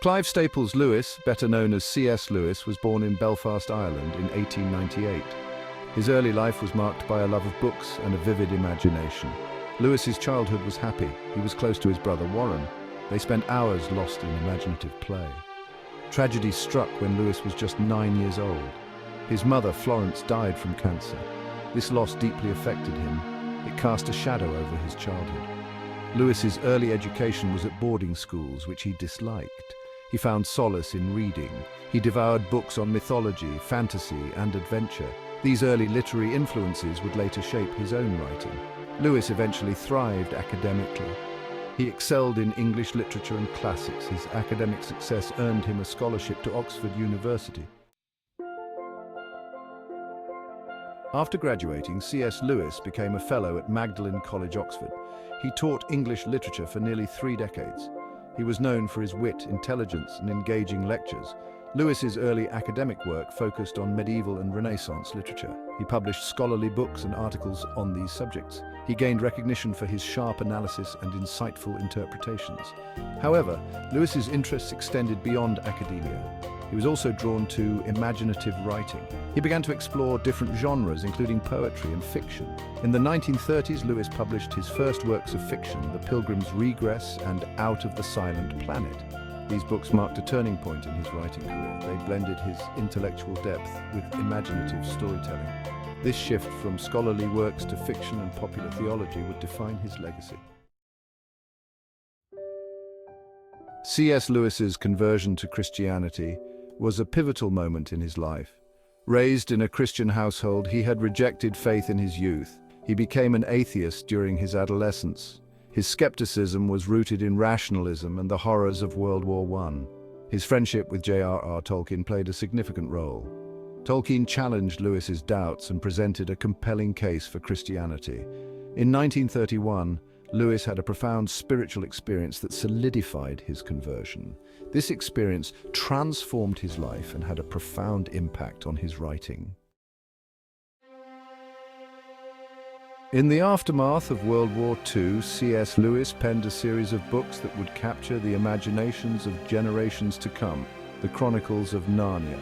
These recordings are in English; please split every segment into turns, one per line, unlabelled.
Clive Staples Lewis, better known as C.S. Lewis, was born in Belfast, Ireland in 1898. His early life was marked by a love of books and a vivid imagination. Lewis's childhood was happy. He was close to his brother Warren. They spent hours lost in imaginative play. Tragedy struck when Lewis was just 9 years old. His mother, Florence, died from cancer. This loss deeply affected him. It cast a shadow over his childhood. Lewis's early education was at boarding schools, which he disliked. He found solace in reading. He devoured books on mythology, fantasy, and adventure. These early literary influences would later shape his own writing. Lewis eventually thrived academically. He excelled in English literature and classics. His academic success earned him a scholarship to Oxford University. After graduating, C.S. Lewis became a fellow at Magdalen College, Oxford. He taught English literature for nearly 3 decades. He was known for his wit, intelligence, and engaging lectures. Lewis's early academic work focused on medieval and Renaissance literature. He published scholarly books and articles on these subjects. He gained recognition for his sharp analysis and insightful interpretations. However, Lewis's interests extended beyond academia. He was also drawn to imaginative writing. He began to explore different genres, including poetry and fiction. In the 1930s, Lewis published his first works of fiction, The Pilgrim's Regress and Out of the Silent Planet. These books marked a turning point in his writing career. They blended his intellectual depth with imaginative storytelling. This shift from scholarly works to fiction and popular theology would define his legacy. C.S. Lewis's conversion to Christianity was a pivotal moment in his life. Raised in a Christian household, he had rejected faith in his youth. He became an atheist during his adolescence. His skepticism was rooted in rationalism and the horrors of World War I. His friendship with J.R.R. Tolkien played a significant role. Tolkien challenged Lewis's doubts and presented a compelling case for Christianity. In 1931, Lewis had a profound spiritual experience that solidified his conversion. This experience transformed his life and had a profound impact on his writing. In the aftermath of World War II, C.S. Lewis penned a series of books that would capture the imaginations of generations to come, the Chronicles of Narnia.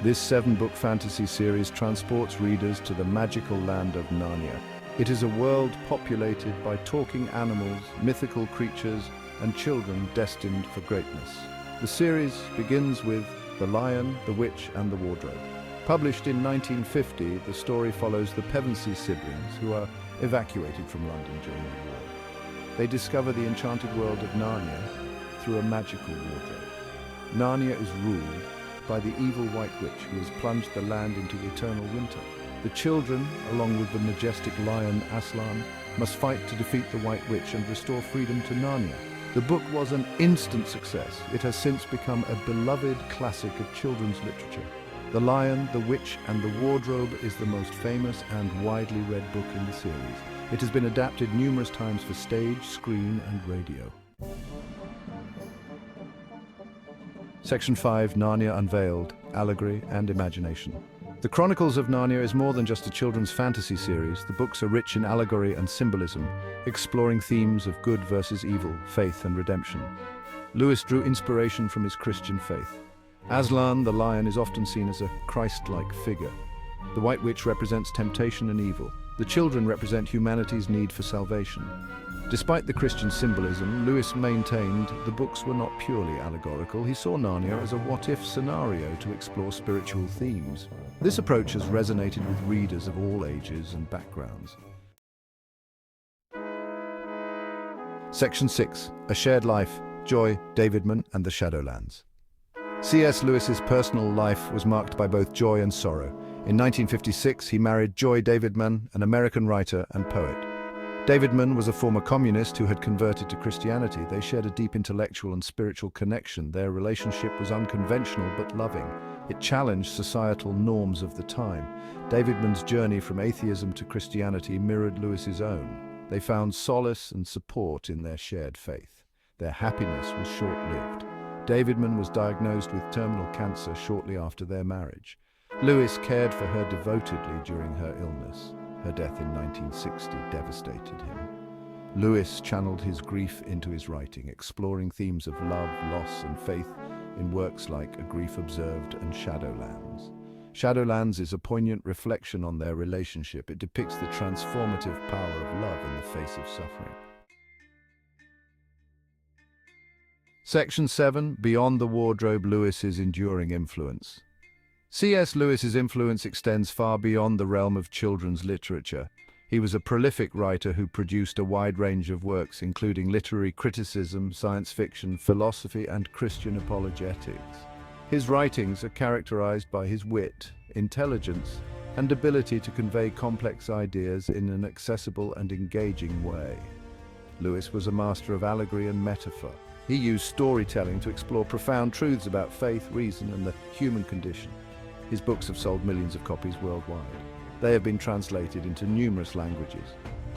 This 7-book fantasy series transports readers to the magical land of Narnia. It is a world populated by talking animals, mythical creatures, and children destined for greatness. The series begins with The Lion, the Witch, and the Wardrobe. Published in 1950, the story follows the Pevensey siblings who are evacuated from London during the war. They discover the enchanted world of Narnia through a magical wardrobe. Narnia is ruled by the evil White Witch who has plunged the land into eternal winter. The children, along with the majestic lion Aslan, must fight to defeat the White Witch and restore freedom to Narnia. The book was an instant success. It has since become a beloved classic of children's literature. The Lion, the Witch, and the Wardrobe is the most famous and widely read book in the series. It has been adapted numerous times for stage, screen, and radio. Section 5, Narnia Unveiled, Allegory and Imagination. The Chronicles of Narnia is more than just a children's fantasy series. The books are rich in allegory and symbolism, exploring themes of good versus evil, faith and redemption. Lewis drew inspiration from his Christian faith. Aslan, the lion, is often seen as a Christ-like figure. The White Witch represents temptation and evil. The children represent humanity's need for salvation. Despite the Christian symbolism, Lewis maintained the books were not purely allegorical. He saw Narnia as a what-if scenario to explore spiritual themes. This approach has resonated with readers of all ages and backgrounds. Section 6, A Shared Life, Joy Davidman and the Shadowlands. C.S. Lewis's personal life was marked by both joy and sorrow. In 1956, he married Joy Davidman, an American writer and poet. Davidman was a former communist who had converted to Christianity. They shared a deep intellectual and spiritual connection. Their relationship was unconventional but loving. It challenged societal norms of the time. Davidman's journey from atheism to Christianity mirrored Lewis's own. They found solace and support in their shared faith. Their happiness was short-lived. Davidman was diagnosed with terminal cancer shortly after their marriage. Lewis cared for her devotedly during her illness. Her death in 1960 devastated him. Lewis channeled his grief into his writing, exploring themes of love, loss, and faith in works like A Grief Observed and Shadowlands. Shadowlands is a poignant reflection on their relationship. It depicts the transformative power of love in the face of suffering. Section 7. Beyond the Wardrobe, Lewis's enduring influence. C.S. Lewis's influence extends far beyond the realm of children's literature. He was a prolific writer who produced a wide range of works, including literary criticism, science fiction, philosophy, and Christian apologetics. His writings are characterized by his wit, intelligence, and ability to convey complex ideas in an accessible and engaging way. Lewis was a master of allegory and metaphor. He used storytelling to explore profound truths about faith, reason, and the human condition. His books have sold millions of copies worldwide. They have been translated into numerous languages.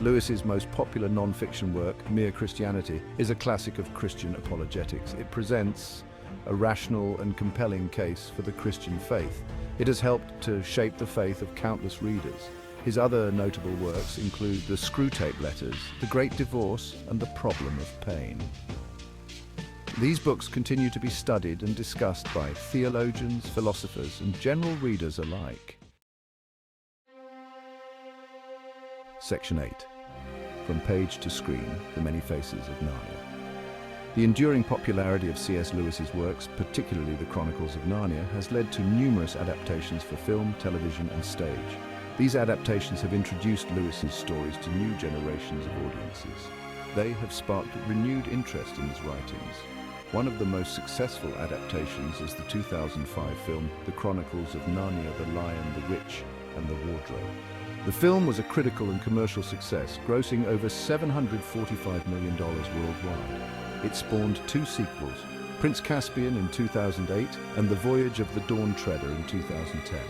Lewis's most popular non-fiction work, Mere Christianity, is a classic of Christian apologetics. It presents a rational and compelling case for the Christian faith. It has helped to shape the faith of countless readers. His other notable works include the Screwtape Letters, The Great Divorce, and The Problem of Pain. These books continue to be studied and discussed by theologians, philosophers, and general readers alike. Section 8. From Page to Screen, The Many Faces of Narnia. The enduring popularity of C.S. Lewis's works, particularly the Chronicles of Narnia, has led to numerous adaptations for film, television, and stage. These adaptations have introduced Lewis's stories to new generations of audiences. They have sparked renewed interest in his writings. One of the most successful adaptations is the 2005 film, The Chronicles of Narnia, the Lion, the Witch, and the Wardrobe. The film was a critical and commercial success, grossing over $745 million worldwide. It spawned two sequels, Prince Caspian in 2008 and The Voyage of the Dawn Treader in 2010.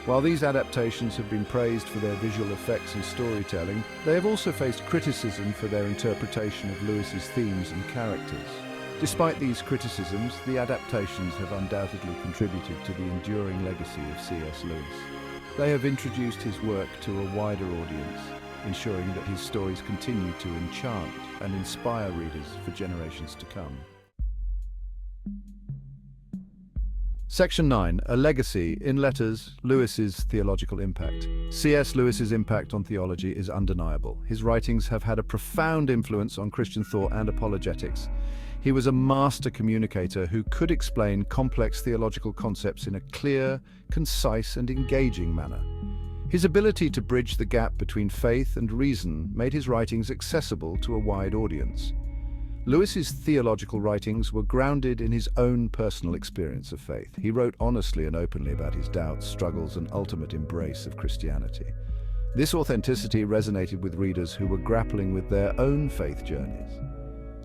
While these adaptations have been praised for their visual effects and storytelling, they have also faced criticism for their interpretation of Lewis's themes and characters. Despite these criticisms, the adaptations have undoubtedly contributed to the enduring legacy of C.S. Lewis. They have introduced his work to a wider audience, ensuring that his stories continue to enchant and inspire readers for generations to come. Section 9. A Legacy. In letters, Lewis's theological impact. C.S. Lewis's impact on theology is undeniable. His writings have had a profound influence on Christian thought and apologetics. He was a master communicator who could explain complex theological concepts in a clear, concise, and engaging manner. His ability to bridge the gap between faith and reason made his writings accessible to a wide audience. Lewis's theological writings were grounded in his own personal experience of faith. He wrote honestly and openly about his doubts, struggles, and ultimate embrace of Christianity. This authenticity resonated with readers who were grappling with their own faith journeys.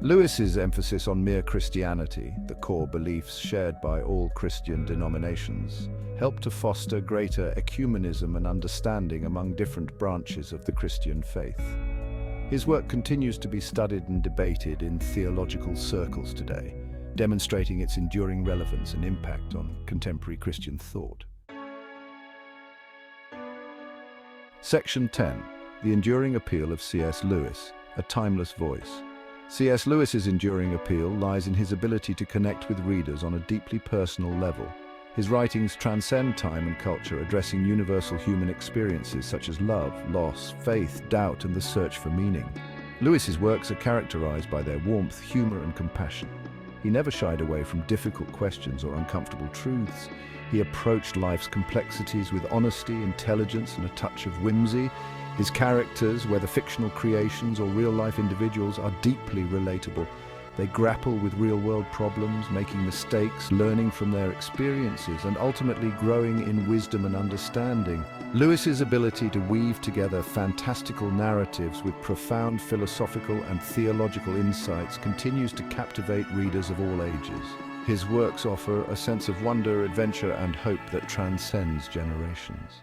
Lewis's emphasis on mere Christianity, the core beliefs shared by all Christian denominations, helped to foster greater ecumenism and understanding among different branches of the Christian faith. His work continues to be studied and debated in theological circles today, demonstrating its enduring relevance and impact on contemporary Christian thought. Section 10. The enduring appeal of C.S. Lewis, a timeless voice. C.S. Lewis's enduring appeal lies in his ability to connect with readers on a deeply personal level. His writings transcend time and culture, addressing universal human experiences such as love, loss, faith, doubt, and the search for meaning. Lewis's works are characterized by their warmth, humor, and compassion. He never shied away from difficult questions or uncomfortable truths. He approached life's complexities with honesty, intelligence, and a touch of whimsy. His characters, whether fictional creations or real-life individuals, are deeply relatable. They grapple with real-world problems, making mistakes, learning from their experiences, and ultimately growing in wisdom and understanding. Lewis's ability to weave together fantastical narratives with profound philosophical and theological insights continues to captivate readers of all ages. His works offer a sense of wonder, adventure, and hope that transcends generations.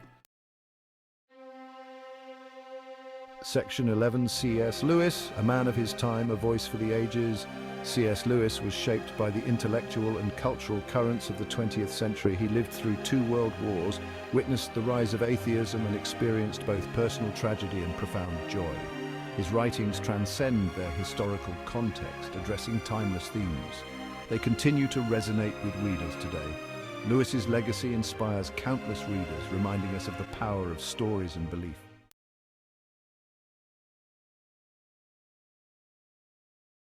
Section 11. C.S. Lewis, a man of his time, a voice for the ages. C.S. Lewis was shaped by the intellectual and cultural currents of the 20th century. He lived through 2 world wars, witnessed the rise of atheism, and experienced both personal tragedy and profound joy. His writings transcend their historical context, addressing timeless themes. They continue to resonate with readers today. Lewis's legacy inspires countless readers, reminding us of the power of stories and belief.